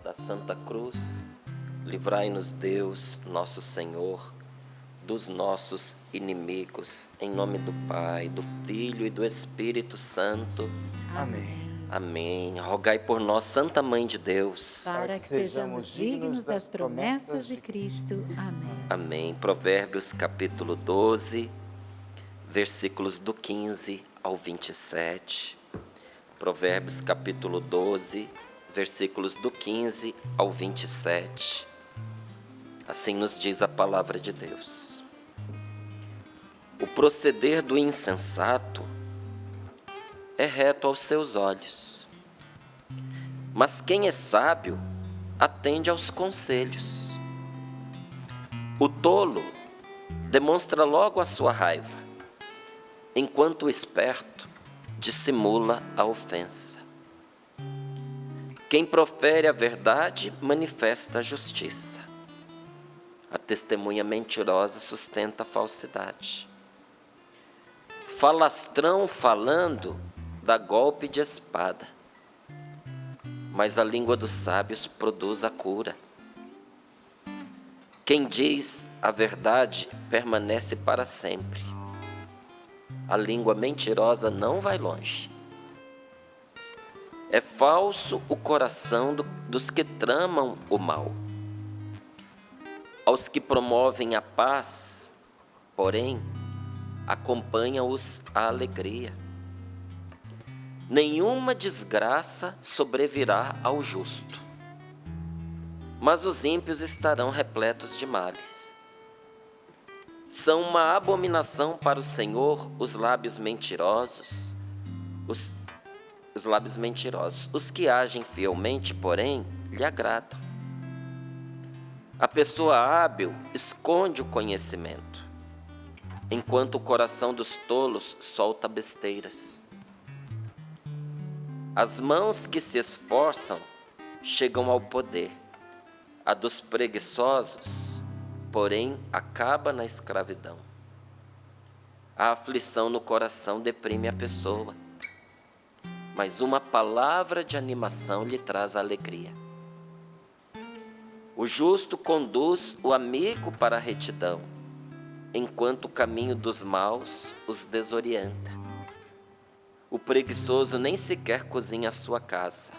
da Santa Cruz, livrai-nos Deus, nosso Senhor, dos nossos inimigos, em nome do Pai, do Filho e do Espírito Santo. Amém. Amém. Rogai por nós, Santa Mãe de Deus, Para que sejamos dignos das promessas de Cristo. Amém. Amém. Provérbios capítulo 12, versículos do 15 ao 27. Provérbios capítulo 12, versículos do 15 ao 27. Assim nos diz a palavra de Deus. O proceder do insensato é reto aos seus olhos, mas quem é sábio atende aos conselhos. O tolo demonstra logo a sua raiva, enquanto o esperto dissimula a ofensa. Quem profere a verdade manifesta a justiça. A testemunha mentirosa sustenta a falsidade. Falastrão falando dá golpe de espada, mas a língua dos sábios produz a cura. Quem diz a verdade permanece para sempre. A língua mentirosa não vai longe. É falso o coração dos que tramam o mal. Aos que promovem a paz, porém, acompanha-os a alegria. Nenhuma desgraça sobrevirá ao justo, mas os ímpios estarão repletos de males. São uma abominação para o Senhor os lábios mentirosos, os lábios mentirosos. Os que agem fielmente, porém, lhe agradam. A pessoa hábil esconde o conhecimento, enquanto o coração dos tolos solta besteiras. As mãos que se esforçam chegam ao poder. A dos preguiçosos, porém, acaba na escravidão. A aflição no coração deprime a pessoa, mas uma palavra de animação lhe traz alegria. O justo conduz o amigo para a retidão, enquanto o caminho dos maus os desorienta. O preguiçoso nem sequer cozinha a sua casa.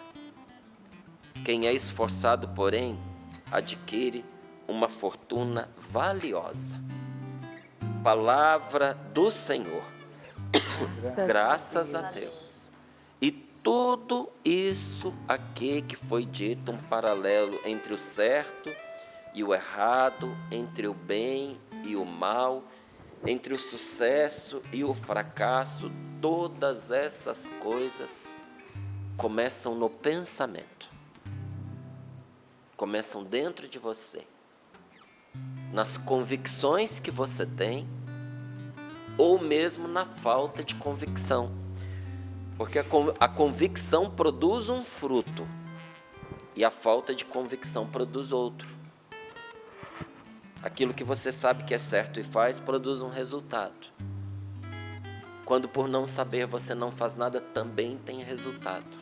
Quem é esforçado, porém, adquire uma fortuna valiosa. Palavra do Senhor. Graças a Deus. E tudo isso aqui que foi dito, um paralelo entre o certo e o errado, entre o bem e o mal, entre o sucesso e o fracasso, todas essas coisas começam no pensamento. Começam dentro de você, nas convicções que você tem, ou mesmo na falta de convicção. Porque a convicção produz um fruto, e a falta de convicção produz outro. Aquilo que você sabe que é certo e faz, produz um resultado. Quando por não saber você não faz nada, também tem resultado.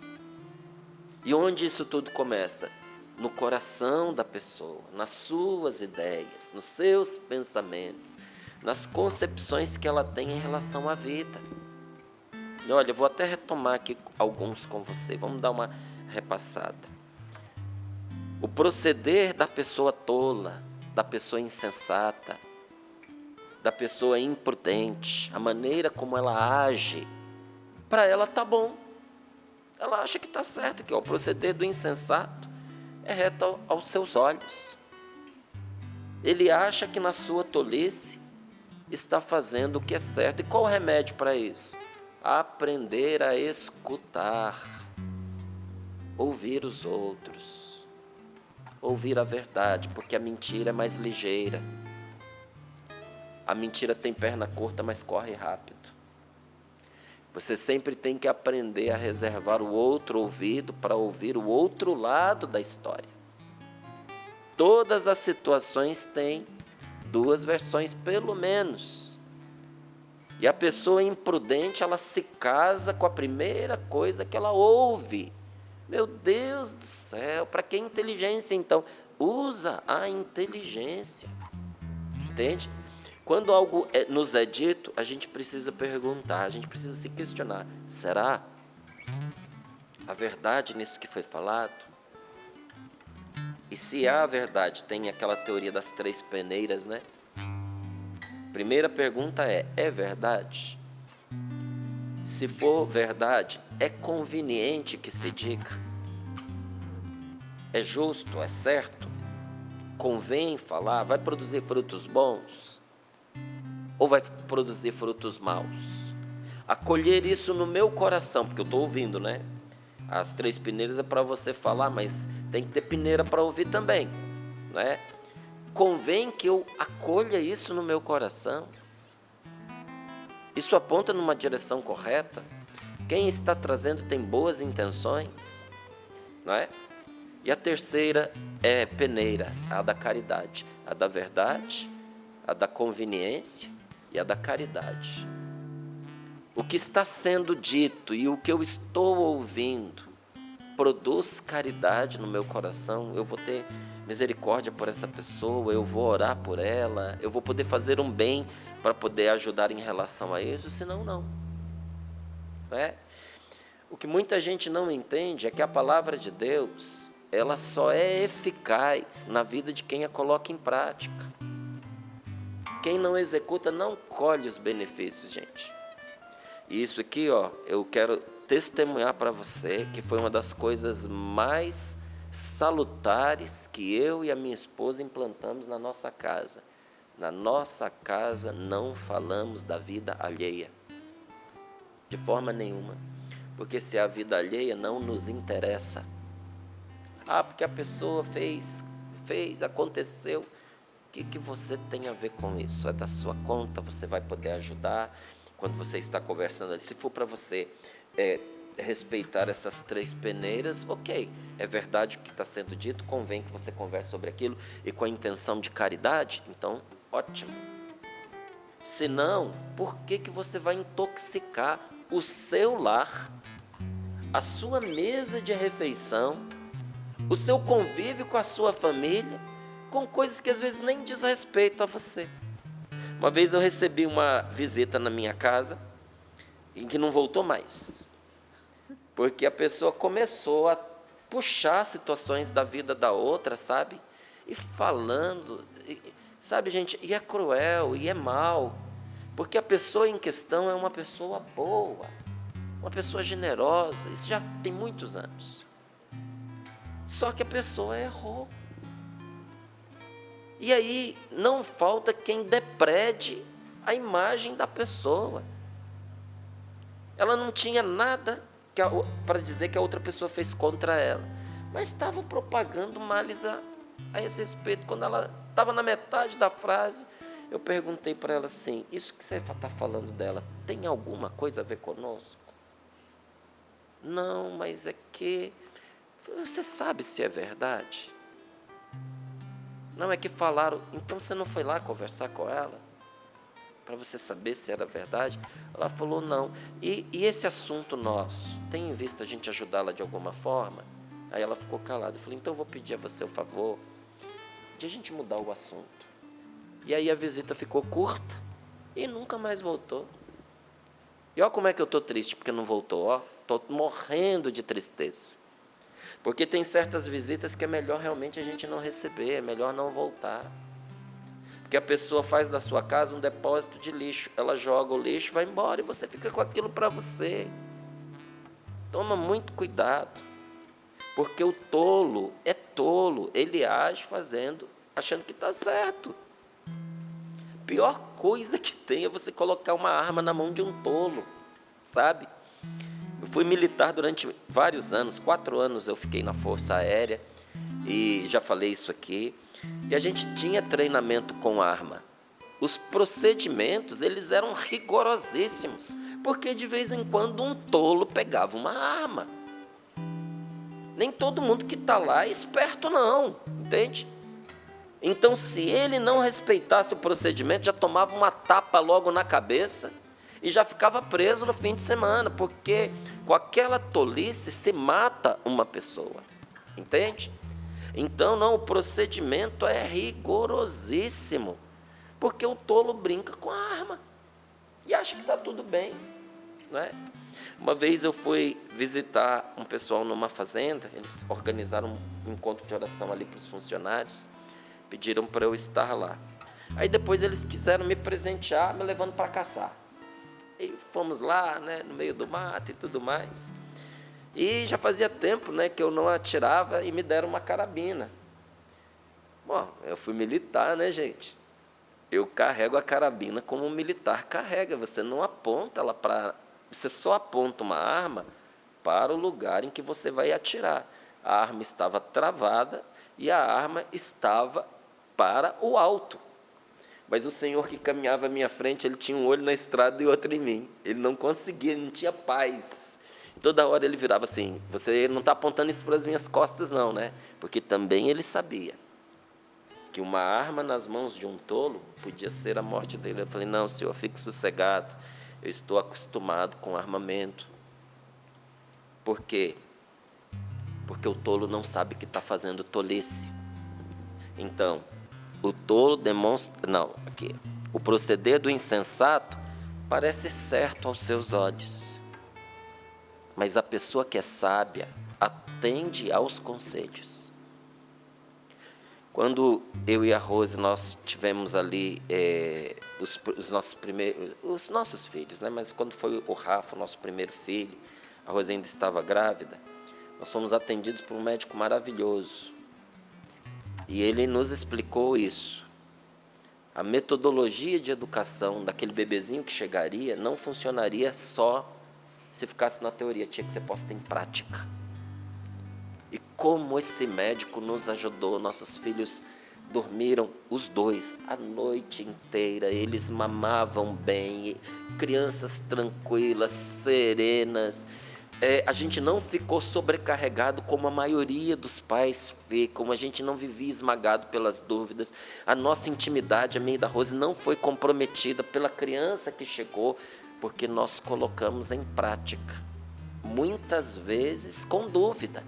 E onde isso tudo começa? No coração da pessoa, nas suas ideias, nos seus pensamentos, nas concepções que ela tem em relação à vida. E olha, eu vou até retomar aqui alguns com você, vamos dar uma repassada. O proceder da pessoa tola, da pessoa insensata, da pessoa imprudente, a maneira como ela age, para ela tá bom. Ela acha que está certo, que o proceder do insensato é reto aos seus olhos. Ele acha que na sua tolice está fazendo o que é certo. E qual o remédio para isso? Aprender a escutar, ouvir os outros, ouvir a verdade, porque a mentira é mais ligeira. A mentira tem perna curta, mas corre rápido. Você sempre tem que aprender a reservar o outro ouvido para ouvir o outro lado da história. Todas as situações têm duas versões, pelo menos. E a pessoa imprudente, ela se casa com a primeira coisa que ela ouve Meu Deus do céu, para que inteligência então? Usa a inteligência, entende? Quando algo nos é dito, a gente precisa perguntar, a gente precisa se questionar: será a verdade nisso que foi falado? E se há a verdade, tem aquela teoria das 3 peneiras, né? Primeira pergunta é verdade? Se for verdade, é conveniente que se diga? É justo, é certo? Convém falar? Vai produzir frutos bons? Ou vai produzir frutos maus? Acolher isso no meu coração, porque eu estou ouvindo, né? As 3 peneiras é para você falar, mas tem que ter peneira para ouvir também, né? Convém que eu acolha isso no meu coração. Isso aponta numa direção correta. Quem está trazendo tem boas intenções, não é? E a terceira é peneira, a da caridade, a da verdade, a da conveniência e a da caridade. O que está sendo dito e o que eu estou ouvindo produz caridade no meu coração. Eu vou ter misericórdia por essa pessoa, eu vou orar por ela, eu vou poder fazer um bem para poder ajudar em relação a isso, senão não. O que muita gente não entende é que a palavra de Deus, ela só é eficaz na vida de quem a coloca em prática. Quem não executa não colhe os benefícios, gente. E isso aqui, eu quero testemunhar para você que foi uma das coisas mais salutares que eu e a minha esposa implantamos na nossa casa. Na nossa casa não falamos da vida alheia, de forma nenhuma, porque se a vida alheia não nos interessa. Porque a pessoa fez, aconteceu. O que você tem a ver com isso? É da sua conta, você vai poder ajudar quando você está conversando ali. Se for para você respeitar essas 3 peneiras, ok, é verdade o que está sendo dito, convém que você converse sobre aquilo e com a intenção de caridade, então, ótimo. Se não, por que você vai intoxicar o seu lar, a sua mesa de refeição, o seu convívio com a sua família, com coisas que às vezes nem diz respeito a você? Uma vez eu recebi uma visita na minha casa, em que não voltou mais, porque a pessoa começou a puxar situações da vida da outra, sabe? E falando, sabe, gente, e é cruel, e é mal, porque a pessoa em questão é uma pessoa boa, uma pessoa generosa, isso já tem muitos anos. Só que a pessoa errou. E aí não falta quem deprede a imagem da pessoa. Ela não tinha nada para dizer que a outra pessoa fez contra ela, mas estava propagando males a esse respeito. Quando ela estava na metade da frase, eu perguntei para ela assim: isso que você está falando dela tem alguma coisa a ver conosco? Não, mas é que você sabe se é verdade? Não, é que falaram. Então você não foi lá conversar com ela para você saber se era verdade? Ela falou não. E esse assunto nosso, tem em vista a gente ajudá-la de alguma forma? Aí ela ficou calada. Eu falei, então eu vou pedir a você o favor de a gente mudar o assunto. E aí a visita ficou curta e nunca mais voltou. E olha como é que eu estou triste porque não voltou. Estou morrendo de tristeza. Porque tem certas visitas que é melhor realmente a gente não receber, é melhor não voltar. Porque a pessoa faz da sua casa um depósito de lixo, ela joga o lixo, vai embora e você fica com aquilo para você. Toma muito cuidado, porque o tolo é tolo, ele age achando que está certo. A pior coisa que tem é você colocar uma arma na mão de um tolo, sabe? Eu fui militar durante vários anos, 4 anos eu fiquei na Força Aérea, e já falei isso aqui, e a gente tinha treinamento com arma. Os procedimentos, eles eram rigorosíssimos, porque de vez em quando um tolo pegava uma arma. Nem todo mundo que está lá é esperto não, entende? Então se ele não respeitasse o procedimento, já tomava uma tapa logo na cabeça, e já ficava preso no fim de semana, porque com aquela tolice se mata uma pessoa, entende? Então, não, o procedimento é rigorosíssimo, porque o tolo brinca com a arma e acha que está tudo bem, não é? Uma vez eu fui visitar um pessoal numa fazenda, eles organizaram um encontro de oração ali para os funcionários, pediram para eu estar lá. Aí depois eles quiseram me presentear, me levando para caçar. E fomos lá, né, no meio do mato e tudo mais. E já fazia tempo, né, que eu não atirava e me deram uma carabina. Bom, eu fui militar, né, gente? Eu carrego a carabina como um militar carrega. Você não aponta ela para... Você só aponta uma arma para o lugar em que você vai atirar. A arma estava travada e a arma estava para o alto. Mas o senhor que caminhava à minha frente, ele tinha um olho na estrada e outro em mim. Ele não conseguia, ele não tinha paz. Toda hora ele virava assim, você não está apontando isso para as minhas costas não, né? Porque também ele sabia que uma arma nas mãos de um tolo podia ser a morte dele. Eu falei, não, senhor, fique sossegado. Eu estou acostumado com armamento. Por quê? Porque o tolo não sabe que está fazendo tolice. Então, o tolo demonstra... Não, aqui. O proceder do insensato parece certo aos seus olhos. Mas a pessoa que é sábia atende aos conselhos. Quando eu e a Rose, nós tivemos ali os nossos filhos, né? Mas quando foi o Rafa, o nosso primeiro filho, a Rose ainda estava grávida, nós fomos atendidos por um médico maravilhoso. E ele nos explicou isso. A metodologia de educação daquele bebezinho que chegaria não funcionaria só se ficasse na teoria, tinha que ser posta em prática. E como esse médico nos ajudou, nossos filhos dormiram, os dois, a noite inteira, eles mamavam bem, crianças tranquilas, serenas. A gente não ficou sobrecarregado como a maioria dos pais ficam, a gente não vivia esmagado pelas dúvidas, a nossa intimidade, a minha e da Rose, não foi comprometida pela criança que chegou, porque nós colocamos em prática, muitas vezes com dúvida,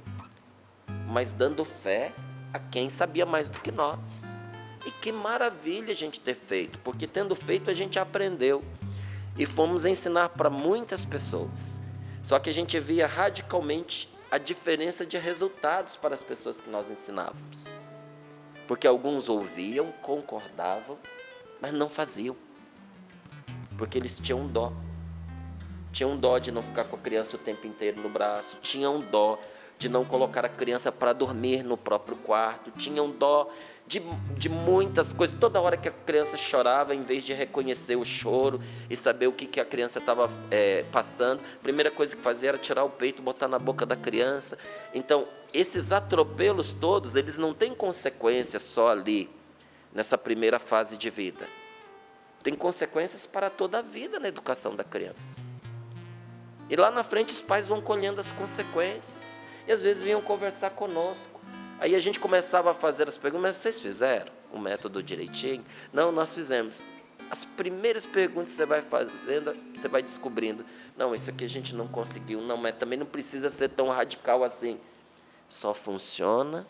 mas dando fé a quem sabia mais do que nós. E que maravilha a gente ter feito, porque tendo feito a gente aprendeu e fomos ensinar para muitas pessoas. Só que a gente via radicalmente a diferença de resultados para as pessoas que nós ensinávamos. Porque alguns ouviam, concordavam, mas não faziam. Porque eles tinham dó. Tinham dó de não ficar com a criança o tempo inteiro no braço. Tinham dó de não colocar a criança para dormir no próprio quarto. Tinham dó de muitas coisas. Toda hora que a criança chorava, em vez de reconhecer o choro e saber o que a criança estava passando, a primeira coisa que fazia era tirar o peito, botar na boca da criança. Então, esses atropelos todos, eles não têm consequências só ali, nessa primeira fase de vida. Tem consequências para toda a vida na educação da criança. E lá na frente os pais vão colhendo as consequências. E às vezes vinham conversar conosco. Aí a gente começava a fazer as perguntas, mas vocês fizeram o método direitinho? Não, nós fizemos. As primeiras perguntas que você vai fazendo, você vai descobrindo. Não, isso aqui a gente não conseguiu. Não, mas também não precisa ser tão radical assim. Só funciona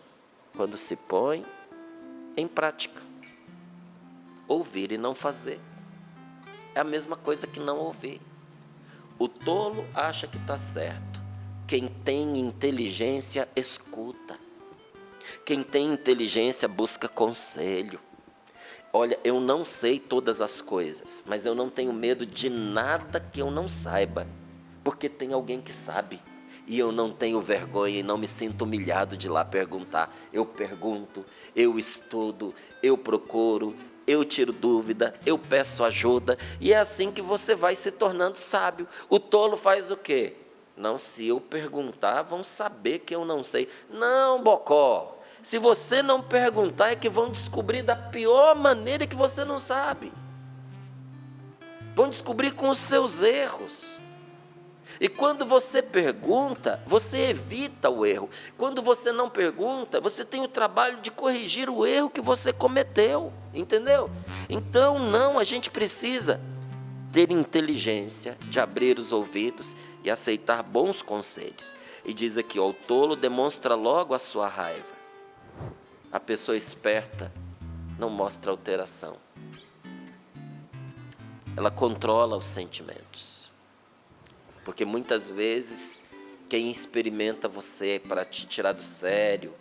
quando se põe em prática. Ouvir e não fazer. É a mesma coisa que não ouvir. O tolo acha que está certo. Quem tem inteligência, escuta. Quem tem inteligência, busca conselho. Olha, eu não sei todas as coisas, mas eu não tenho medo de nada que eu não saiba, porque tem alguém que sabe. E eu não tenho vergonha e não me sinto humilhado de ir lá perguntar. Eu pergunto, eu estudo, eu procuro, eu tiro dúvida, eu peço ajuda. E é assim que você vai se tornando sábio. O tolo faz o quê? Não, se eu perguntar, vão saber que eu não sei. Não, bocó. Se você não perguntar, é que vão descobrir da pior maneira que você não sabe. Vão descobrir com os seus erros. E quando você pergunta, você evita o erro. Quando você não pergunta, você tem o trabalho de corrigir o erro que você cometeu. Entendeu? Então, não, a gente precisa ter inteligência de abrir os ouvidos e aceitar bons conselhos. E diz aqui, ó, o tolo demonstra logo a sua raiva. A pessoa esperta não mostra alteração. Ela controla os sentimentos. Porque muitas vezes quem experimenta você para te tirar do sério,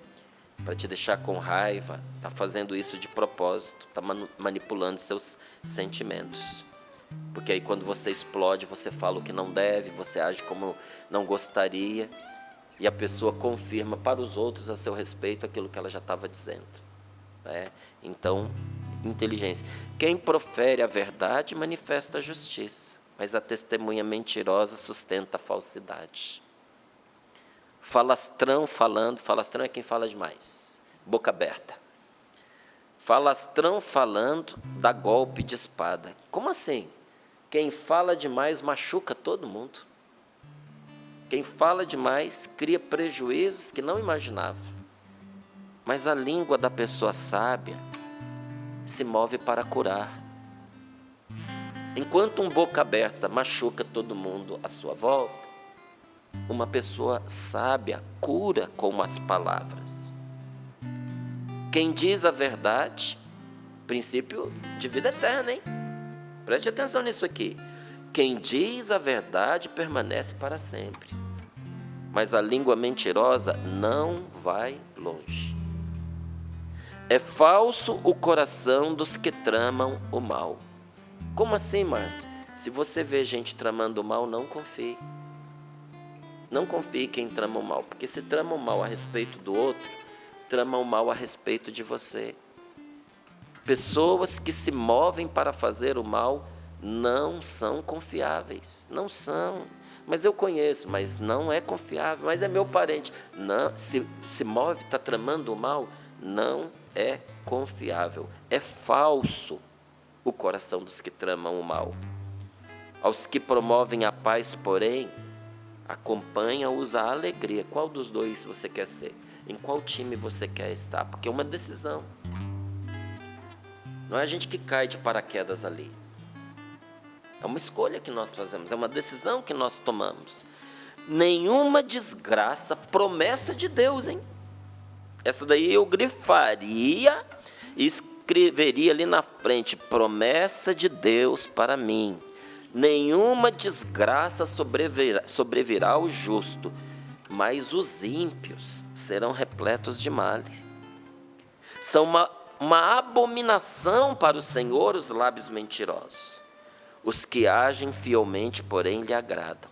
para te deixar com raiva, está fazendo isso de propósito, está manipulando seus sentimentos. Porque aí quando você explode, você fala o que não deve, você age como não gostaria, e a pessoa confirma para os outros a seu respeito aquilo que ela já estava dizendo, né? Então, inteligência. Quem profere a verdade manifesta a justiça, mas a testemunha mentirosa sustenta a falsidade. Falastrão falando, falastrão é quem fala demais, boca aberta. Falastrão falando dá golpe de espada. Como assim? Quem fala demais machuca todo mundo. Quem fala demais cria prejuízos que não imaginava. Mas a língua da pessoa sábia se move para curar. Enquanto um boca aberta machuca todo mundo à sua volta, uma pessoa sábia cura com as palavras. Quem diz a verdade, princípio de vida eterna, hein? Preste atenção nisso aqui. Quem diz a verdade permanece para sempre, mas a língua mentirosa não vai longe. É falso o coração dos que tramam o mal. Como assim, Márcio? Se você vê gente tramando o mal, não confie. Não confie quem trama o mal, porque se trama o mal a respeito do outro, trama o mal a respeito de você. Pessoas que se movem para fazer o mal não são confiáveis, não são. Mas eu conheço, mas não é confiável, mas é meu parente. Não, se move, está tramando o mal, não é confiável. É falso o coração dos que tramam o mal. Aos que promovem a paz, porém, acompanha-os a alegria. Qual dos dois você quer ser? Em qual time você quer estar? Porque é uma decisão. Não é a gente que cai de paraquedas ali. É uma escolha que nós fazemos, é uma decisão que nós tomamos. Nenhuma desgraça, promessa de Deus, hein? Essa daí eu grifaria e escreveria ali na frente, promessa de Deus para mim. Nenhuma desgraça sobrevirá ao justo, mas os ímpios serão repletos de males. São uma abominação para o Senhor os lábios mentirosos. Os que agem fielmente, porém, lhe agradam.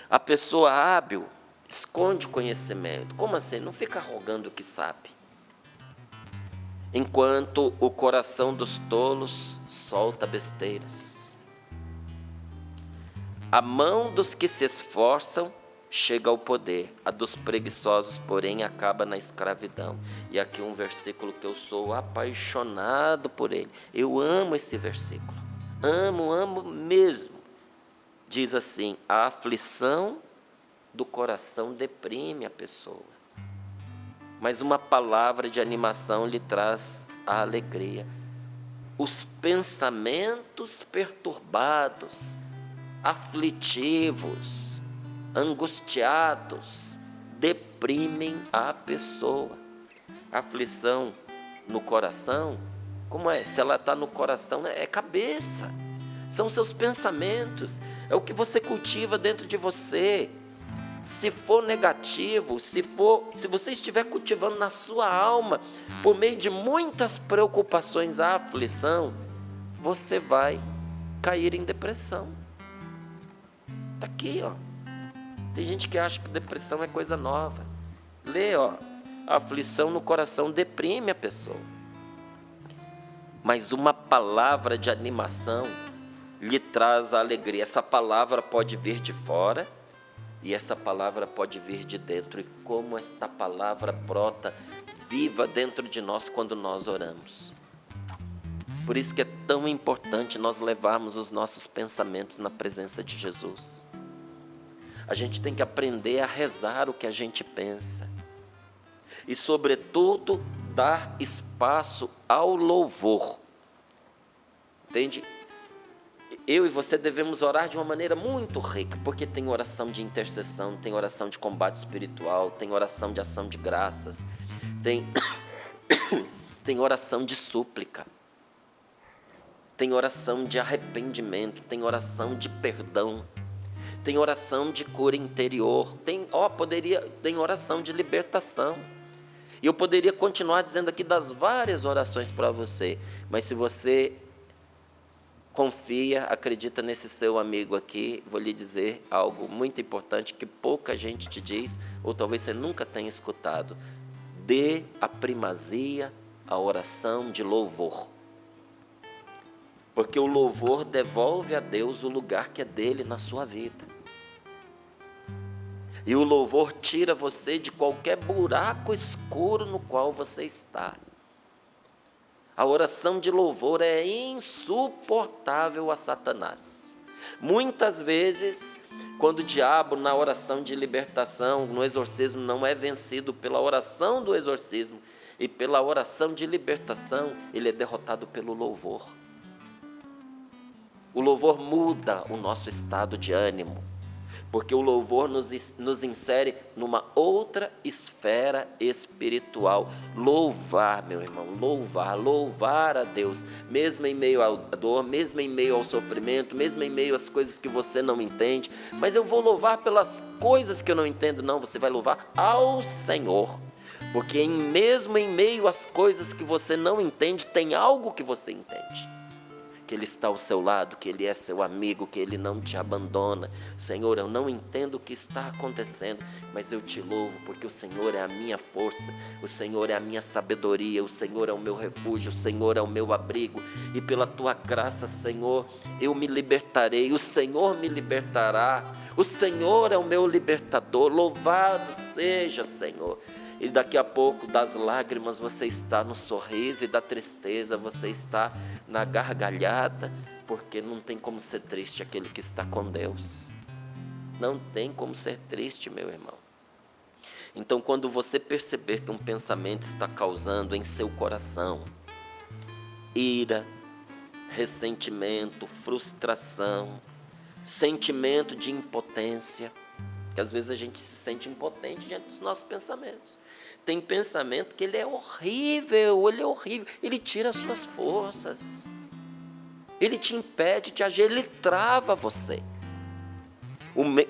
A pessoa hábil esconde o conhecimento. Como assim? Não fica rogando o que sabe. Enquanto o coração dos tolos solta besteiras. A mão dos que se esforçam chega ao poder, a dos preguiçosos, porém, acaba na escravidão. E aqui um versículo que eu sou apaixonado por ele. Eu amo esse versículo. Amo mesmo. Diz assim, a aflição do coração deprime a pessoa, mas uma palavra de animação lhe traz a alegria. Os pensamentos perturbados, aflitivos, angustiados, deprimem a pessoa. A aflição no coração, como é? Se ela está no coração, é cabeça. São seus pensamentos, é o que você cultiva dentro de você. Se for negativo, se você estiver cultivando na sua alma, por meio de muitas preocupações, a aflição, você vai cair em depressão. Está aqui, ó. Tem gente que acha que depressão é coisa nova. Lê, ó. A aflição no coração deprime a pessoa. Mas uma palavra de animação lhe traz a alegria. Essa palavra pode vir de fora e essa palavra pode vir de dentro. E como esta palavra brota viva dentro de nós quando nós oramos. Por isso que é tão importante nós levarmos os nossos pensamentos na presença de Jesus. A gente tem que aprender a rezar o que a gente pensa. E, sobretudo, dar espaço ao louvor. Entende? eu e você devemos orar de uma maneira muito rica, porque tem oração de intercessão, tem oração de combate espiritual, tem oração de ação de graças, tem, tem oração de súplica, tem oração de arrependimento, tem oração de perdão, tem oração de cura interior, tem oração de libertação. E eu poderia continuar dizendo aqui das várias orações para você, mas se você confia, acredita nesse seu amigo aqui, vou lhe dizer algo muito importante que pouca gente te diz, ou talvez você nunca tenha escutado. Dê a primazia à oração de louvor. Porque o louvor devolve a Deus o lugar que é dele na sua vida. E o louvor tira você de qualquer buraco escuro no qual você está. A oração de louvor é insuportável a Satanás. Muitas vezes, quando o diabo na oração de libertação, no exorcismo, não é vencido pela oração do exorcismo e pela oração de libertação, ele é derrotado pelo louvor. O louvor muda o nosso estado de ânimo, porque o louvor nos insere numa outra esfera espiritual. Louvar, meu irmão, louvar a Deus, mesmo em meio à dor, mesmo em meio ao sofrimento, mesmo em meio às coisas que você não entende. Mas eu vou louvar pelas coisas que eu não entendo, não, você vai louvar ao Senhor. Porque mesmo em meio às coisas que você não entende, tem algo que você entende. Que Ele está ao seu lado, que Ele é seu amigo, que Ele não te abandona. Senhor, eu não entendo o que está acontecendo, mas eu te louvo, porque o Senhor é a minha força, o Senhor é a minha sabedoria, o Senhor é o meu refúgio, o Senhor é o meu abrigo, e pela Tua graça, Senhor, eu me libertarei, o Senhor me libertará, o Senhor é o meu libertador, louvado seja, Senhor. E daqui a pouco das lágrimas você está no sorriso, e da tristeza você está na gargalhada, porque não tem como ser triste aquele que está com Deus. Não tem como ser triste, meu irmão. Então, quando você perceber que um pensamento está causando em seu coração ira, ressentimento, frustração, sentimento de impotência, que às vezes a gente se sente impotente diante dos nossos pensamentos. Tem pensamento que ele é horrível, ele tira as suas forças, ele te impede de agir, ele trava você.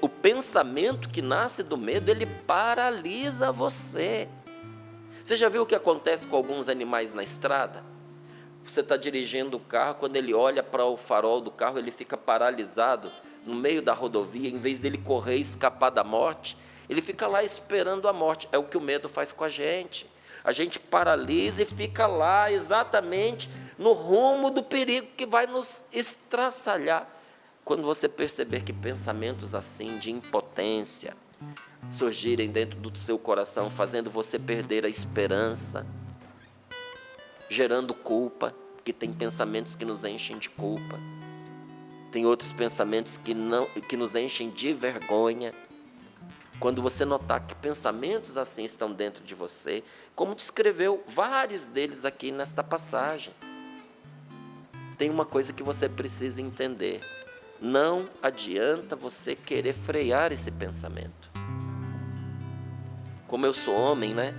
O pensamento que nasce do medo, ele paralisa você. Você já viu o que acontece com alguns animais na estrada? Você está dirigindo o carro, quando ele olha para o farol do carro, ele fica paralisado no meio da rodovia, em vez dele correr e escapar da morte, ele fica lá esperando a morte. É o que o medo faz com a gente. A gente paralisa e fica lá exatamente no rumo do perigo que vai nos estraçalhar. Quando você perceber que pensamentos assim de impotência surgirem dentro do seu coração, fazendo você perder a esperança, gerando culpa, porque tem pensamentos que nos enchem de culpa, tem outros pensamentos que nos enchem de vergonha. Quando você notar que pensamentos assim estão dentro de você, como descreveu vários deles aqui nesta passagem, tem uma coisa que você precisa entender: não adianta você querer frear esse pensamento. Como eu sou homem, né?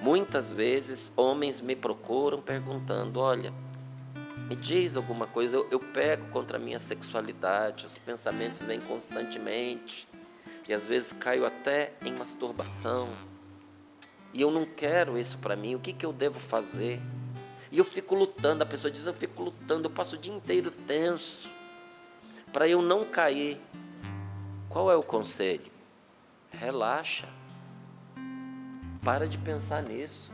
Muitas vezes homens me procuram perguntando: olha, me diz alguma coisa, eu peco contra a minha sexualidade, os pensamentos vêm constantemente, e às vezes caio até em masturbação, e eu não quero isso para mim, o que eu devo fazer? E eu fico lutando, a pessoa diz, eu fico lutando, eu passo o dia inteiro tenso, para eu não cair. Qual é o conselho? Relaxa, para de pensar nisso,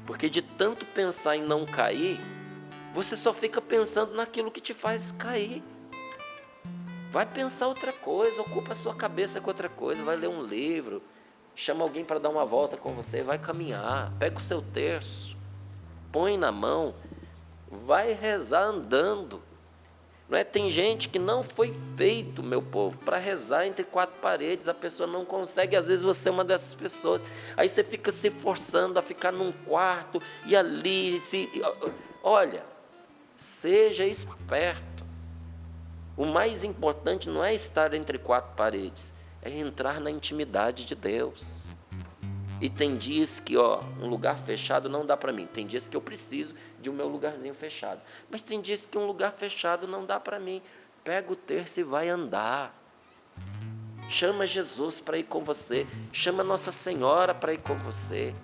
porque de tanto pensar em não cair, você só fica pensando naquilo que te faz cair. Vai pensar outra coisa, ocupa a sua cabeça com outra coisa, vai ler um livro, chama alguém para dar uma volta com você, vai caminhar, pega o seu terço, põe na mão, vai rezar andando. Não é? Tem gente que não foi feito, meu povo, para rezar entre quatro paredes, a pessoa não consegue, às vezes você é uma dessas pessoas, aí você fica se forçando a ficar num quarto, e ali, olha, seja esperto, O mais importante não é estar entre quatro paredes, é entrar na intimidade de Deus. E tem dias que, um lugar fechado não dá para mim. Tem dias que eu preciso de um meu lugarzinho fechado. Mas tem dias que um lugar fechado não dá para mim. Pega o terço e vai andar. Chama Jesus para ir com você. Chama Nossa Senhora para ir com você.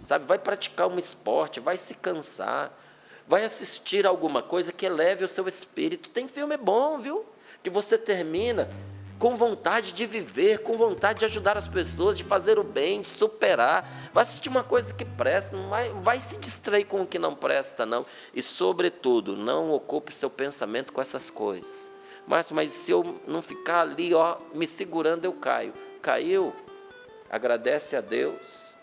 Sabe, vai praticar um esporte, vai se cansar. Vai assistir alguma coisa que eleve o seu espírito. Tem filme bom, viu? Que você termina com vontade de viver, com vontade de ajudar as pessoas, de fazer o bem, de superar. Vai assistir uma coisa que presta, não vai se distrair com o que não presta, não. E, sobretudo, não ocupe seu pensamento com essas coisas. Mas se eu não ficar ali, me segurando, eu caio. Caiu, agradece a Deus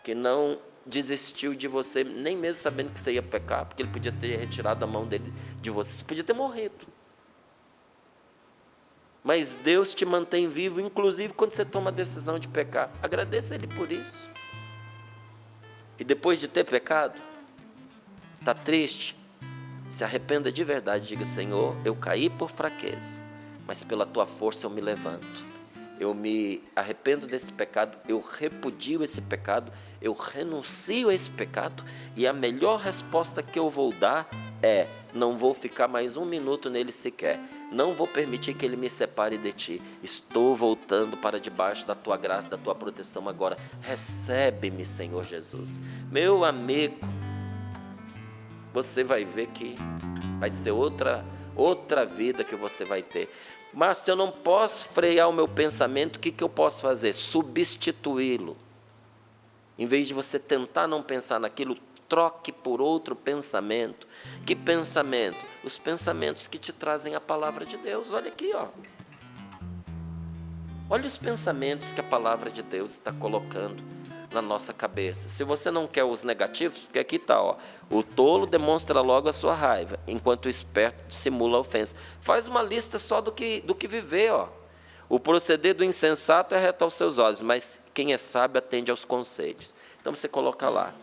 que não desistiu de você, nem mesmo sabendo que você ia pecar, porque Ele podia ter retirado a mão dele de você, você podia ter morrido. Mas Deus te mantém vivo, inclusive quando você toma a decisão de pecar. Agradeça Ele por isso. E depois de ter pecado, está triste, se arrependa de verdade. Diga: Senhor, eu caí por fraqueza, mas pela Tua força eu me levanto. Eu me arrependo desse pecado, eu repudio esse pecado, eu renuncio a esse pecado, e a melhor resposta que eu vou dar é: não vou ficar mais um minuto nele sequer, não vou permitir que ele me separe de Ti, estou voltando para debaixo da Tua graça, da Tua proteção agora. Recebe-me, Senhor Jesus. Meu amigo, você vai ver que vai ser outra vida que você vai ter. Mas se eu não posso frear o meu pensamento, o que eu posso fazer? Substituí-lo. Em vez de você tentar não pensar naquilo, troque por outro pensamento. Que pensamento? Os pensamentos que te trazem a palavra de Deus. Olha aqui, Olha os pensamentos que a palavra de Deus está colocando na nossa cabeça. Se você não quer os negativos, porque aqui está, o tolo demonstra logo a sua raiva, enquanto o esperto dissimula a ofensa. Faz uma lista só do que viver, O proceder do insensato é reto aos seus olhos, mas quem é sábio atende aos conselhos. Então você coloca lá: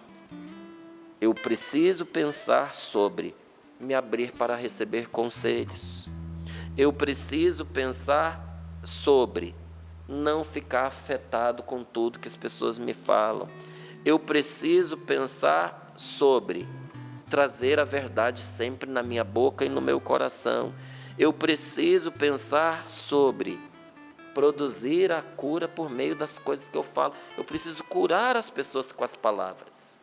eu preciso pensar sobre me abrir para receber conselhos. Eu preciso pensar sobre não ficar afetado com tudo que as pessoas me falam. Eu preciso pensar sobre trazer a verdade sempre na minha boca e no meu coração. Eu preciso pensar sobre produzir a cura por meio das coisas que eu falo. Eu preciso curar as pessoas com as palavras,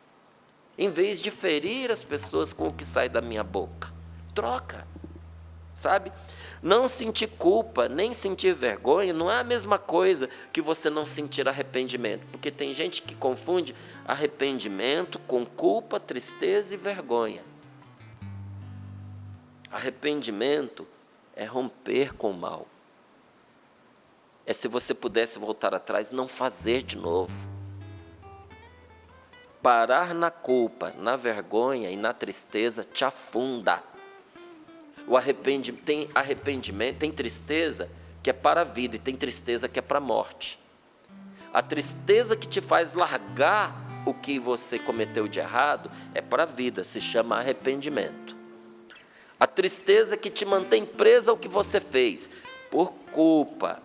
em vez de ferir as pessoas com o que sai da minha boca. Troca, sabe? Não sentir culpa, nem sentir vergonha, não é a mesma coisa que você não sentir arrependimento. Porque tem gente que confunde arrependimento com culpa, tristeza e vergonha. Arrependimento é romper com o mal. É, se você pudesse voltar atrás, não fazer de novo. Parar na culpa, na vergonha e na tristeza te afunda. Tem arrependimento, tem tristeza que é para a vida e tem tristeza que é para a morte. A tristeza que te faz largar o que você cometeu de errado é para a vida, se chama arrependimento. A tristeza que te mantém presa ao que você fez, por culpa,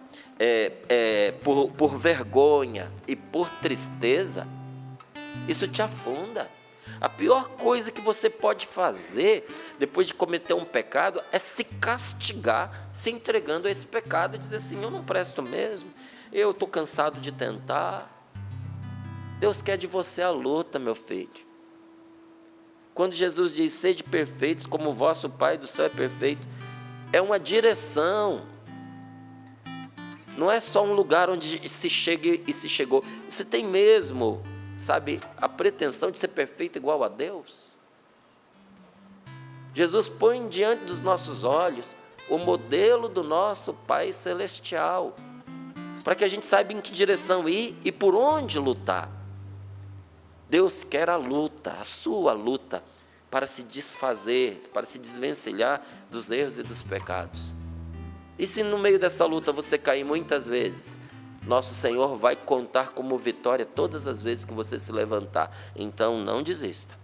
por vergonha e por tristeza, isso te afunda. A pior coisa que você pode fazer depois de cometer um pecado é se castigar, se entregando a esse pecado e dizer assim: eu não presto mesmo, eu estou cansado de tentar. Deus quer de você a luta, meu filho. Quando Jesus diz: sede perfeitos como o vosso Pai do céu é perfeito, é uma direção. Não é só um lugar onde se chega e se chegou. Você tem mesmo, sabe, a pretensão de ser perfeito igual a Deus? Jesus põe diante dos nossos olhos o modelo do nosso Pai Celestial, para que a gente saiba em que direção ir e por onde lutar. Deus quer a luta, a sua luta, para se desfazer, para se desvencilhar dos erros e dos pecados. E se no meio dessa luta você cair muitas vezes, nosso Senhor vai contar como vitória todas as vezes que você se levantar. Então não desista.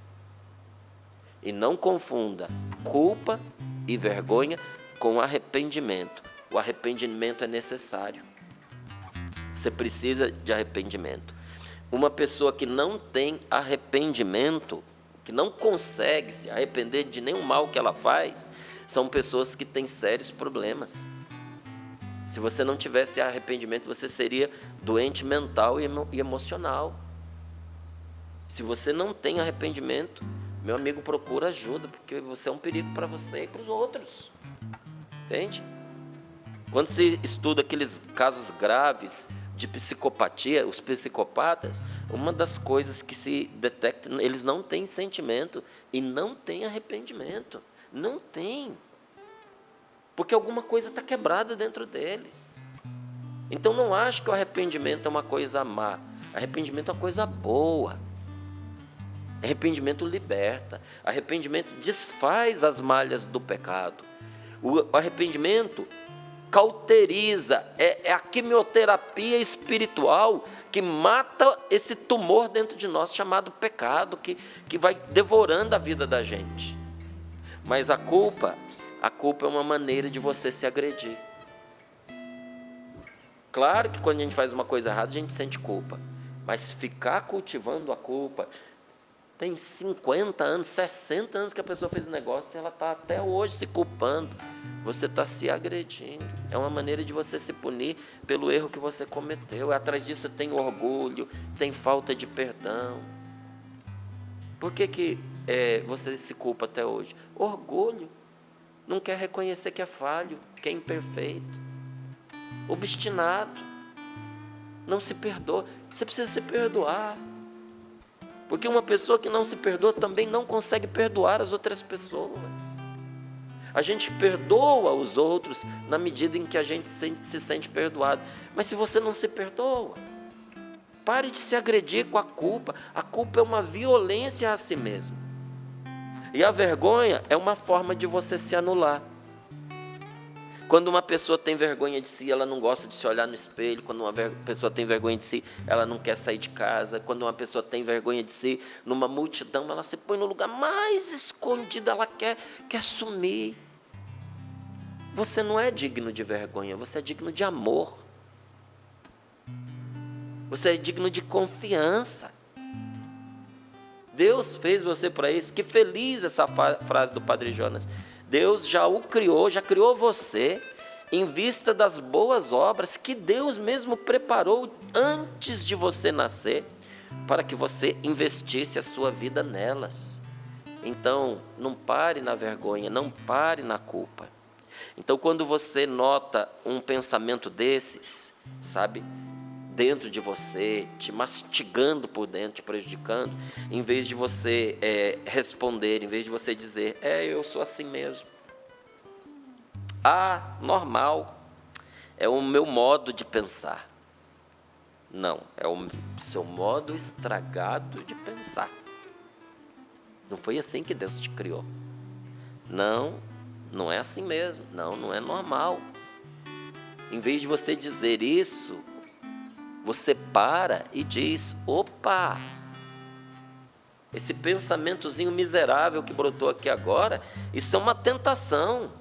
E não confunda culpa e vergonha com arrependimento. O arrependimento é necessário. Você precisa de arrependimento. Uma pessoa que não tem arrependimento, que não consegue se arrepender de nenhum mal que ela faz, são pessoas que têm sérios problemas. Se você não tivesse arrependimento, você seria doente mental e emocional. Se você não tem arrependimento, meu amigo, procura ajuda, porque você é um perigo para você e para os outros. Entende? Quando se estuda aqueles casos graves de psicopatia, os psicopatas, uma das coisas que se detecta, eles não têm sentimento e não têm arrependimento. Não tem. Porque alguma coisa está quebrada dentro deles. Então não acho que o arrependimento é uma coisa má. Arrependimento é uma coisa boa. Arrependimento liberta. Arrependimento desfaz as malhas do pecado. O arrependimento cauteriza, é a quimioterapia espiritual que mata esse tumor dentro de nós chamado pecado, que vai devorando a vida da gente. Mas a culpa é uma maneira de você se agredir. Claro que quando a gente faz uma coisa errada, a gente sente culpa. Mas ficar cultivando a culpa, tem 50 anos, 60 anos que a pessoa fez o negócio e ela está até hoje se culpando. Você está se agredindo. É uma maneira de você se punir pelo erro que você cometeu. Atrás disso tem orgulho, tem falta de perdão. Por que você se culpa até hoje? Orgulho. Não quer reconhecer que é falho, que é imperfeito. Obstinado. Não se perdoa. Você precisa se perdoar. Porque uma pessoa que não se perdoa também não consegue perdoar as outras pessoas. A gente perdoa os outros na medida em que a gente se sente perdoado. Mas se você não se perdoa, pare de se agredir com a culpa. A culpa é uma violência a si mesmo. E a vergonha é uma forma de você se anular. Quando uma pessoa tem vergonha de si, ela não gosta de se olhar no espelho. Quando uma pessoa tem vergonha de si, ela não quer sair de casa. Quando uma pessoa tem vergonha de si, numa multidão, ela se põe no lugar mais escondido, ela quer sumir. Você não é digno de vergonha, você é digno de amor. Você é digno de confiança. Deus fez você para isso. Que feliz essa frase do Padre Jonas. Deus já o criou, já criou você em vista das boas obras que Deus mesmo preparou antes de você nascer, para que você investisse a sua vida nelas. Então, não pare na vergonha, não pare na culpa. Então, quando você nota um pensamento desses, sabe, dentro de você, te mastigando por dentro, te prejudicando, em vez de você responder, em vez de você dizer, eu sou assim mesmo. Normal, é o meu modo de pensar. Não, é o seu modo estragado de pensar. Não foi assim que Deus te criou. Não é assim mesmo. Não é normal. Em vez de você dizer isso, você para e diz, opa, esse pensamentozinho miserável que brotou aqui agora, isso é uma tentação.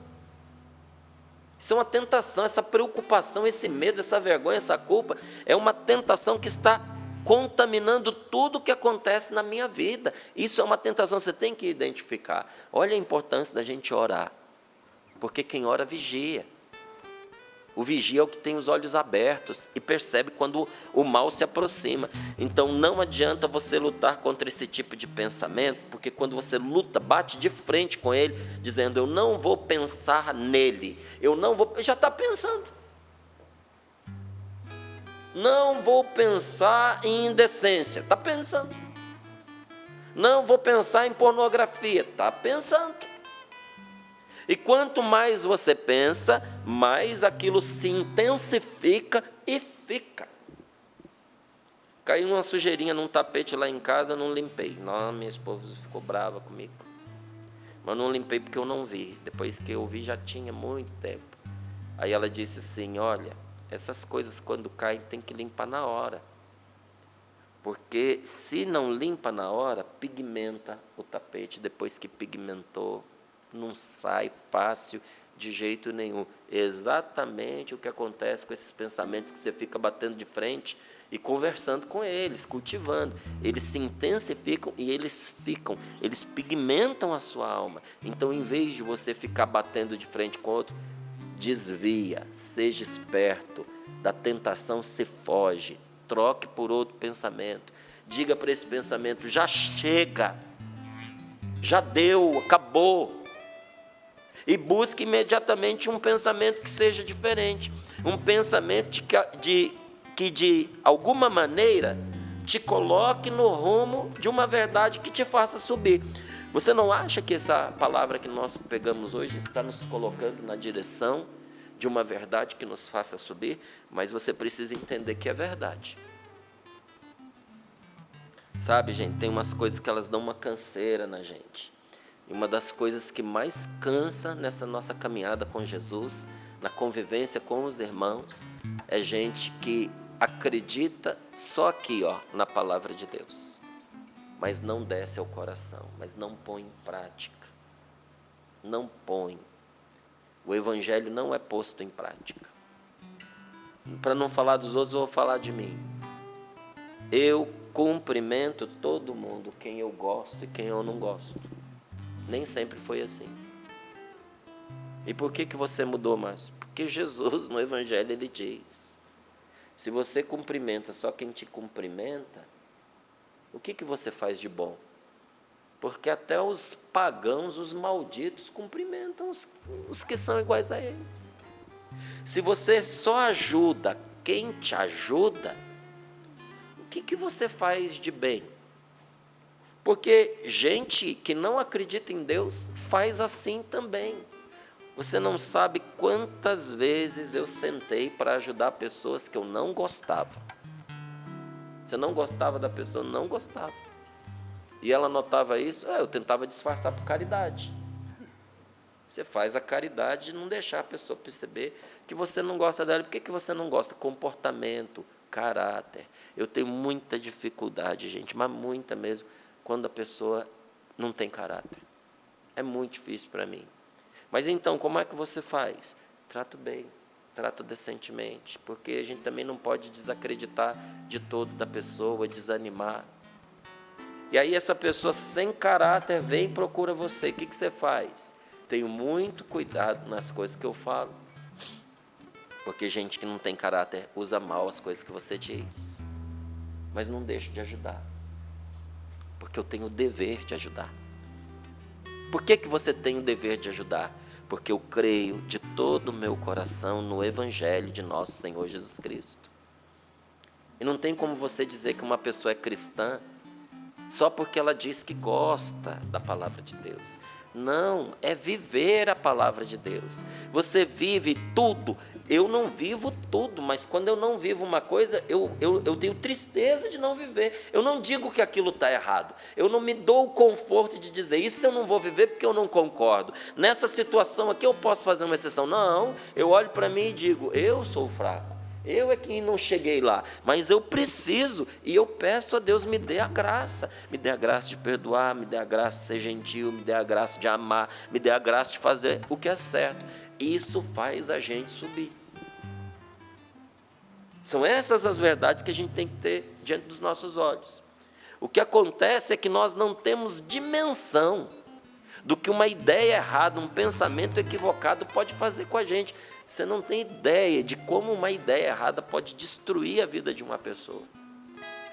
Isso é uma tentação, essa preocupação, esse medo, essa vergonha, essa culpa, é uma tentação que está contaminando tudo o que acontece na minha vida. Isso é uma tentação, você tem que identificar. Olha a importância da gente orar, porque quem ora vigia. O vigia é o que tem os olhos abertos e percebe quando o mal se aproxima. Então não adianta você lutar contra esse tipo de pensamento, porque quando você luta, bate de frente com ele, dizendo, eu não vou pensar nele, já está pensando. Não vou pensar em indecência, está pensando. Não vou pensar em pornografia, está pensando. E quanto mais você pensa, mais aquilo se intensifica e fica. Caiu uma sujeirinha num tapete lá em casa, eu não limpei. Não, minha esposa ficou brava comigo. Mas não limpei porque eu não vi. Depois que eu vi, já tinha muito tempo. Aí ela disse assim, olha, essas coisas quando caem tem que limpar na hora. Porque se não limpa na hora, pigmenta o tapete. Depois que pigmentou, não sai fácil De jeito nenhum. Exatamente o que acontece com esses pensamentos que você fica batendo de frente e conversando com eles, cultivando. Eles se intensificam e eles pigmentam a sua alma. Então, em vez de você ficar batendo de frente com outro, desvia, seja esperto, da tentação se foge, troque por outro pensamento. Diga para esse pensamento: já chega, já deu, acabou. E busque imediatamente um pensamento que seja diferente, um pensamento que de alguma maneira te coloque no rumo de uma verdade que te faça subir. Você não acha que essa palavra que nós pegamos hoje está nos colocando na direção de uma verdade que nos faça subir? Mas você precisa entender que é verdade. Sabe, gente, tem umas coisas que elas dão uma canseira na gente. E uma das coisas que mais cansa nessa nossa caminhada com Jesus, na convivência com os irmãos, é gente que acredita só aqui, na palavra de Deus, mas não desce ao coração, mas não põe em prática. Não põe. O evangelho não é posto em prática. Para não falar dos outros, eu vou falar de mim. Eu cumprimento todo mundo, quem eu gosto e quem eu não gosto. Nem sempre foi assim. E por que você mudou mais? Porque Jesus, no Evangelho, ele diz: se você cumprimenta só quem te cumprimenta, o que você faz de bom? Porque até os pagãos, os malditos, cumprimentam os que são iguais a eles. Se você só ajuda quem te ajuda, o que você faz de bem? Porque gente que não acredita em Deus faz assim também. Você não sabe quantas vezes eu sentei para ajudar pessoas que eu não gostava. Você não gostava da pessoa? Não gostava. E ela notava isso, eu tentava disfarçar por caridade. Você faz a caridade de não deixar a pessoa perceber que você não gosta dela. Por que você não gosta? Comportamento, caráter. Eu tenho muita dificuldade, gente, mas muita mesmo, quando a pessoa não tem caráter. É muito difícil para mim. Mas então, como é que você faz? Trato bem, trato decentemente, porque a gente também não pode desacreditar de todo da pessoa, desanimar. E aí essa pessoa sem caráter vem e procura você. O que você faz? Tenho muito cuidado nas coisas que eu falo, porque gente que não tem caráter usa mal as coisas que você diz. Mas não deixo de ajudar, porque eu tenho o dever de ajudar. Por que você tem o dever de ajudar? Porque eu creio de todo o meu coração no Evangelho de nosso Senhor Jesus Cristo. E não tem como você dizer que uma pessoa é cristã só porque ela diz que gosta da palavra de Deus. Não, é viver a palavra de Deus. Você vive tudo. Eu não vivo tudo, mas quando eu não vivo uma coisa, eu tenho tristeza de não viver. Eu não digo que aquilo está errado. Eu não me dou o conforto de dizer, isso eu não vou viver porque eu não concordo. Nessa situação aqui eu posso fazer uma exceção. Não, eu olho para mim e digo, eu sou fraco. Eu é que não cheguei lá, mas eu preciso e eu peço a Deus, me dê a graça de perdoar, me dê a graça de ser gentil, me dê a graça de amar, me dê a graça de fazer o que é certo. Isso faz a gente subir. São essas as verdades que a gente tem que ter diante dos nossos olhos. O que acontece é que nós não temos dimensão do que uma ideia errada, um pensamento equivocado pode fazer com a gente. Você não tem ideia de como uma ideia errada pode destruir a vida de uma pessoa.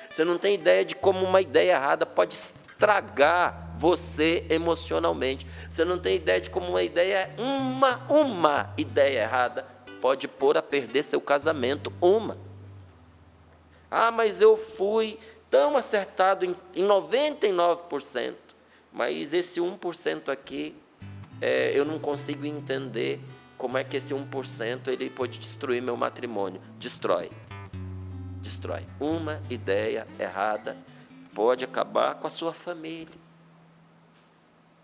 Você não tem ideia de como uma ideia errada pode estragar você emocionalmente. Você não tem ideia de como uma ideia errada pode pôr a perder seu casamento. Mas eu fui tão acertado em 99%, mas esse 1% aqui, eu não consigo entender como é que esse 1% ele pode destruir meu matrimônio. Destrói. Uma ideia errada pode acabar com a sua família.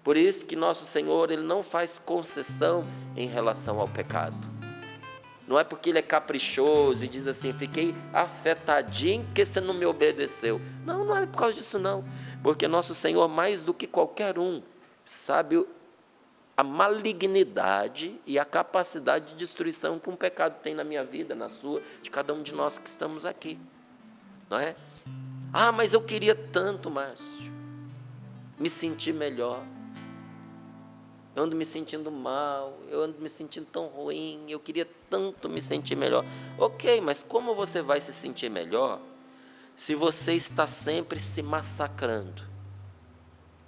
Por isso que nosso Senhor, ele não faz concessão em relação ao pecado. Não é porque ele é caprichoso e diz assim, fiquei afetadinho porque você não me obedeceu. Não é por causa disso não. Porque nosso Senhor, mais do que qualquer um, sabe a malignidade e a capacidade de destruição que um pecado tem na minha vida, na sua, de cada um de nós que estamos aqui, não é? Ah, mas eu queria tanto, Márcio, me sentir melhor. Eu ando me sentindo mal, eu ando me sentindo tão ruim, eu queria tanto me sentir melhor. Ok, mas como você vai se sentir melhor se você está sempre se massacrando?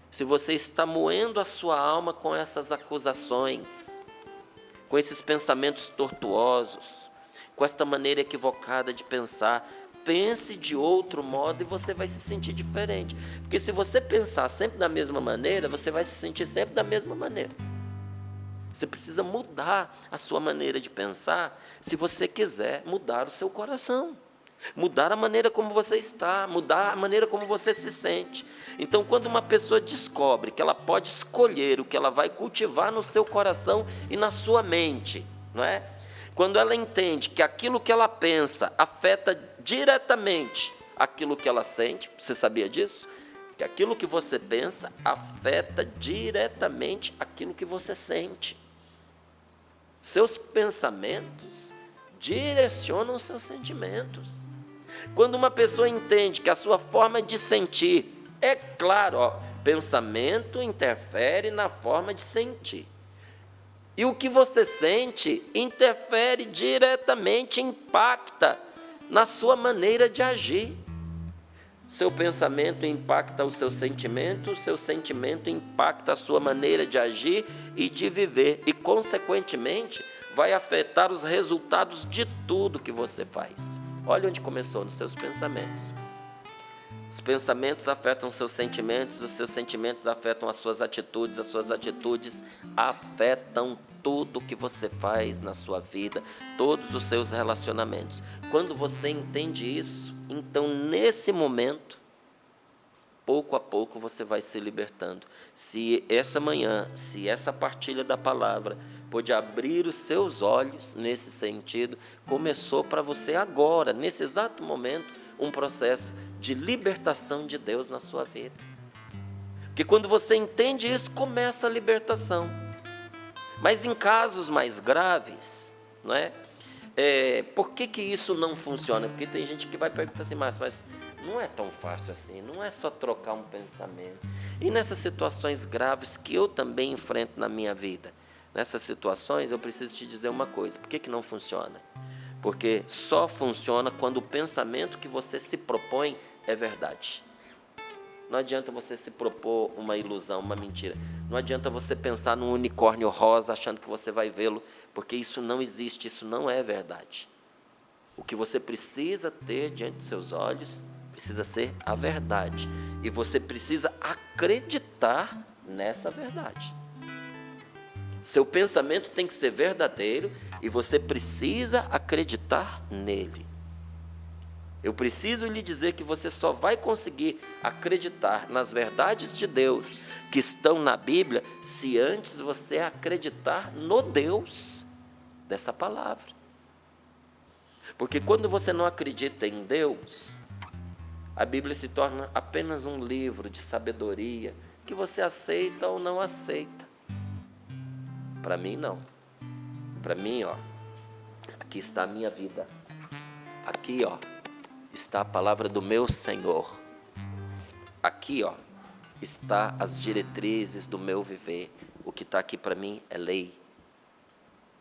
Se você está moendo a sua alma com essas acusações, com esses pensamentos tortuosos, com esta maneira equivocada de pensar, pense de outro modo e você vai se sentir diferente. Porque se você pensar sempre da mesma maneira, você vai se sentir sempre da mesma maneira. Você precisa mudar a sua maneira de pensar se você quiser mudar o seu coração. Mudar a maneira como você está, mudar a maneira como você se sente. Então, quando uma pessoa descobre que ela pode escolher o que ela vai cultivar no seu coração e na sua mente, não é? Quando ela entende que aquilo que ela pensa afeta diretamente aquilo que ela sente, você sabia disso? Que aquilo que você pensa afeta diretamente aquilo que você sente. Seus pensamentos direcionam seus sentimentos. Quando uma pessoa entende que a sua forma de sentir, é claro, pensamento interfere na forma de sentir. E o que você sente interfere diretamente, impacta na sua maneira de agir. Seu pensamento impacta o seu sentimento impacta a sua maneira de agir e de viver. E, consequentemente, vai afetar os resultados de tudo que você faz. Olha onde começou, nos seus pensamentos. Os pensamentos afetam os seus sentimentos afetam as suas atitudes afetam tudo que você faz na sua vida, todos os seus relacionamentos. Quando você entende isso, então nesse momento, pouco a pouco você vai se libertando. Se essa manhã, se essa partilha da palavra pôde abrir os seus olhos nesse sentido, começou para você agora, nesse exato momento, um processo de libertação de Deus na sua vida. Porque quando você entende isso, começa a libertação. Mas em casos mais graves, não é? Por que isso não funciona? Porque tem gente que vai perguntar assim, mas não é tão fácil assim, não é só trocar um pensamento. E nessas situações graves que eu também enfrento na minha vida, nessas situações eu preciso te dizer uma coisa, por que não funciona? Porque só funciona quando o pensamento que você se propõe é verdade. Não adianta você se propor uma ilusão, uma mentira. Não adianta você pensar num unicórnio rosa achando que você vai vê-lo, porque isso não existe, isso não é verdade. O que você precisa ter diante dos seus olhos precisa ser a verdade. E você precisa acreditar nessa verdade. Seu pensamento tem que ser verdadeiro e você precisa acreditar nele. Eu preciso lhe dizer que você só vai conseguir acreditar nas verdades de Deus que estão na Bíblia se antes você acreditar no Deus dessa palavra. Porque quando você não acredita em Deus, a Bíblia se torna apenas um livro de sabedoria que você aceita ou não aceita. Para mim, não. Para mim, aqui está a minha vida. Aqui, está a palavra do meu Senhor. Aqui, está as diretrizes do meu viver. O que está aqui para mim é lei,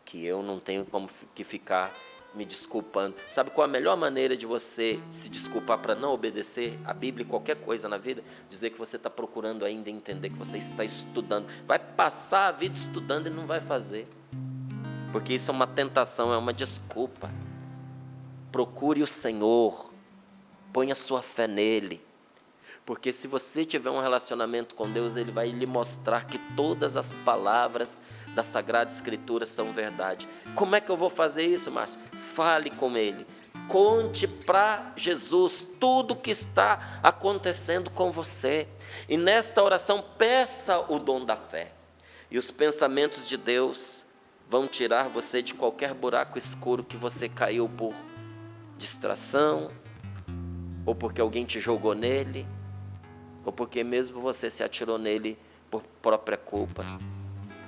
que eu não tenho como que ficar me desculpando. Sabe qual a melhor maneira de você se desculpar para não obedecer a Bíblia e qualquer coisa na vida? Dizer que você está procurando ainda entender, que você está estudando. Vai passar a vida estudando e não vai fazer. Porque isso é uma tentação, é uma desculpa. Procure o Senhor. Ponha sua fé nele. Porque se você tiver um relacionamento com Deus, Ele vai lhe mostrar que todas as palavras da Sagrada Escritura são verdade. Como é que eu vou fazer isso, Márcio? Fale com Ele. Conte para Jesus tudo o que está acontecendo com você. E nesta oração, peça o dom da fé. E os pensamentos de Deus vão tirar você de qualquer buraco escuro que você caiu por distração, ou porque alguém te jogou nele, ou porque mesmo você se atirou nele por própria culpa.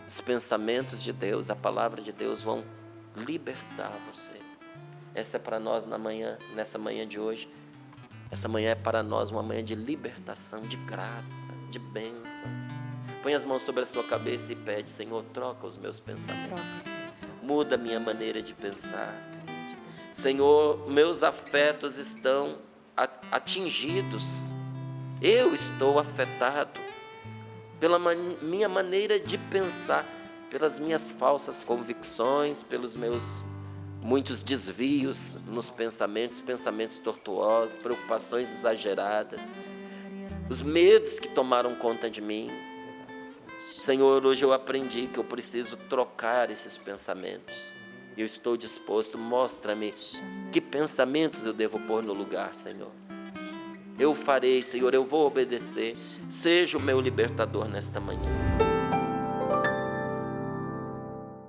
Os pensamentos de Deus, a palavra de Deus vão libertar você. Essa é para nós nessa manhã de hoje. Essa manhã é para nós uma manhã de libertação, de graça, de bênção. Põe as mãos sobre a sua cabeça e pede: Senhor, troca os meus pensamentos. Muda a minha maneira de pensar. Senhor, meus afetos estão atingidos. Eu estou afetado pela minha maneira de pensar, pelas minhas falsas convicções, pelos meus muitos desvios nos pensamentos, pensamentos tortuosos, preocupações exageradas, os medos que tomaram conta de mim. Senhor, hoje eu aprendi que eu preciso trocar esses pensamentos. Eu estou disposto, mostra-me que pensamentos eu devo pôr no lugar, Senhor. Eu farei, Senhor, eu vou obedecer. Seja o meu libertador nesta manhã.